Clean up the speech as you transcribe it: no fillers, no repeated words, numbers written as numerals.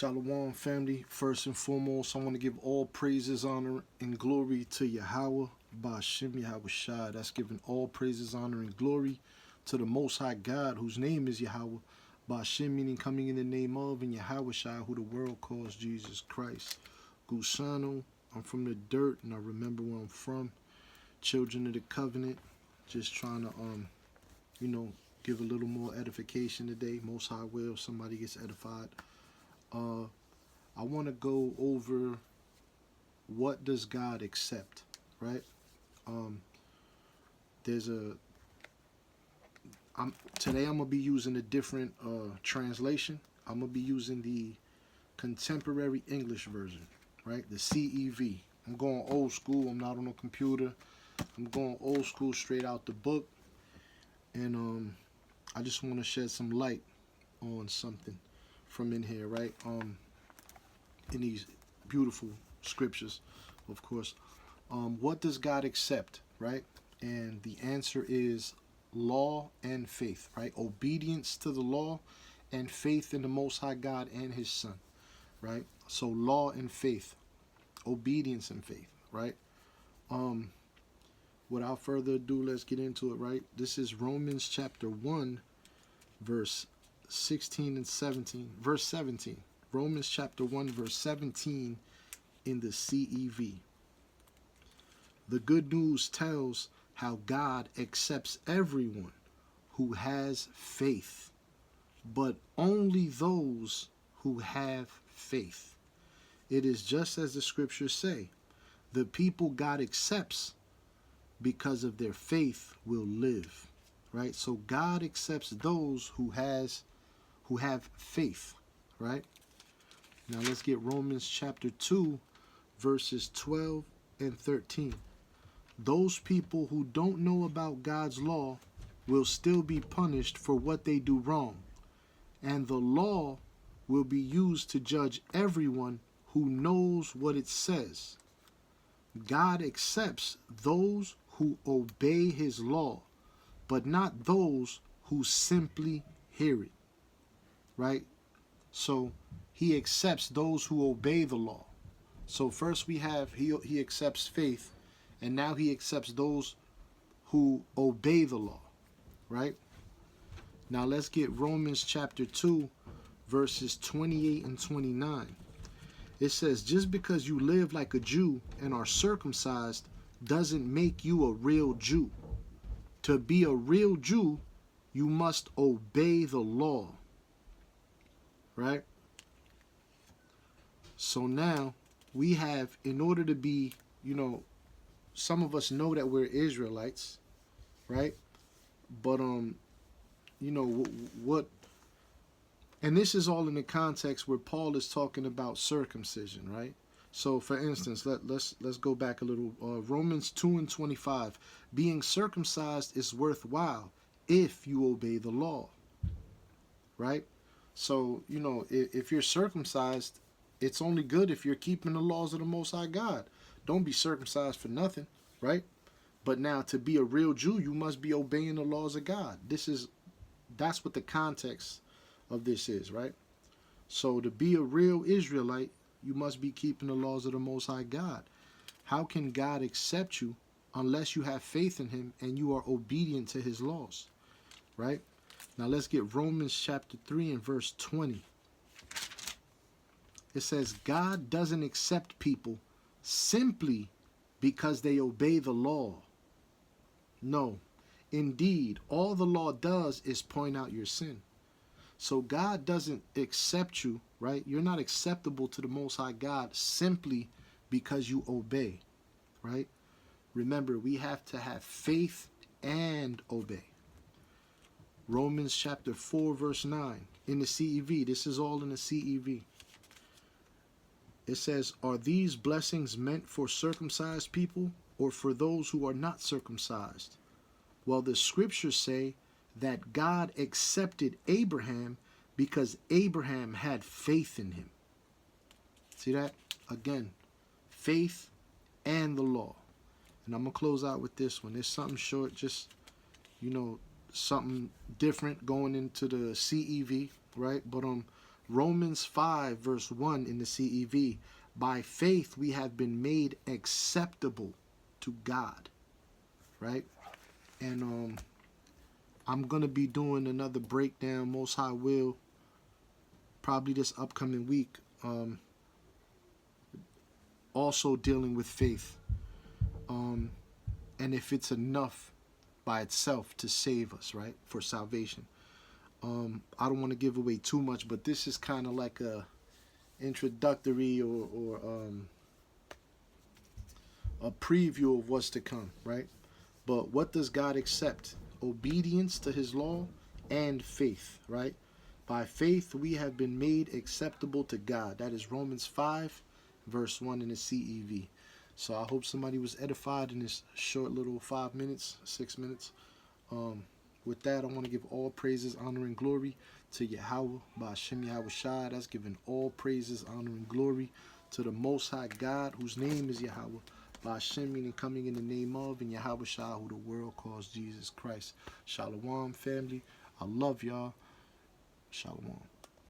Shalom, family. First and foremost, I want to give all praises, honor, and glory to Yahweh, Ba'ashem Yahweh Shai. That's giving all praises, honor, and glory to the Most High God, whose name is Yahweh. Ba'ashem meaning coming in the name of, and Yahweh Shai, who the world calls Jesus Christ. Gusano, I'm from the dirt, and I remember where I'm from. Children of the covenant. Just trying to, give a little more edification today. Most High will, somebody gets edified. I want to go over what does God accept, right? Today I'm gonna be using a different translation. I'm gonna be using the Contemporary English Version, right? The CEV. I'm going old school. I'm not on a computer. I'm going old school, straight out the book, and I just want to shed some light on something from in here, right? In these beautiful scriptures, of course. What does God accept, right? And the answer is law and faith, right? Obedience to the law and faith in the Most High God and His Son, right? So law and faith, obedience and faith, right? Without further ado, let's get into it, right? This is Romans chapter 1, verse 16 and 17. Verse 17. Romans chapter 1, verse 17 in the CEV. The good news tells how God accepts everyone who has faith, but only those who have faith. It is just as the scriptures say, the people God accepts because of their faith will live, right? So God accepts those who have faith, right? Now let's get Romans chapter 2, verses 12 and 13. Those people who don't know about God's law will still be punished for what they do wrong, and the law will be used to judge everyone who knows what it says. God accepts those who obey His law, but not those who simply hear it, right? So He accepts those who obey the law. So first we have he accepts faith, and now He accepts those who obey the law, right? Now let's get Romans chapter 2, verses 28 and 29. It says, just because you live like a Jew and are circumcised doesn't make you a real Jew. To be a real Jew, you must obey the law, right? So now we have, in order to be, some of us know that we're Israelites, right? But, what, and this is all in the context where Paul is talking about circumcision, right? So, for instance, let's go back a little. Romans 2 and 25. Being circumcised is worthwhile if you obey the law, right? So, if you're circumcised, it's only good if you're keeping the laws of the Most High God. Don't be circumcised for nothing, right? But now, to be a real Jew, you must be obeying the laws of God. That's what the context of this is, right? So to be a real Israelite, you must be keeping the laws of the Most High God. How can God accept you unless you have faith in Him and you are obedient to His laws, right? Now let's get Romans chapter 3 and verse 20. It says, God doesn't accept people simply because they obey the law. No, indeed, all the law does is point out your sin. So God doesn't accept you, right? You're not acceptable to the Most High God simply because you obey, right? Remember, we have to have faith and obey. Romans chapter 4, verse 9 in the CEV. This is all in the CEV. It says, are these blessings meant for circumcised people or for those who are not circumcised? Well, the scriptures say that God accepted Abraham because Abraham had faith in Him. See that? Again, faith and the law. And I'm going to close out with this one. There's something short, just, something different going into the CEV, right? But Romans 5 verse 1 in the CEV. By faith we have been made acceptable to God. Right? And I'm going to be doing another breakdown, Most High will, probably this upcoming week. Also dealing with faith. And if it's enough by itself to save us, right? For salvation. I don't want to give away too much, but this is kind of like a introductory or a preview of what's to come, right? But what does God accept? Obedience to his law and faith, right? By faith we have been made acceptable to God. That is Romans 5 verse 1 in the CEV. So I hope somebody was edified in this short little 5 minutes, 6 minutes. With that, I want to give all praises, honor, and glory to Yahweh, Ba'ashem Yahweh Shai. That's giving all praises, honor, and glory to the Most High God, whose name is Yahweh. Ba'ashem, meaning coming in the name of, and Yahweh Shai, who the world calls Jesus Christ. Shalom, family. I love y'all. Shalom.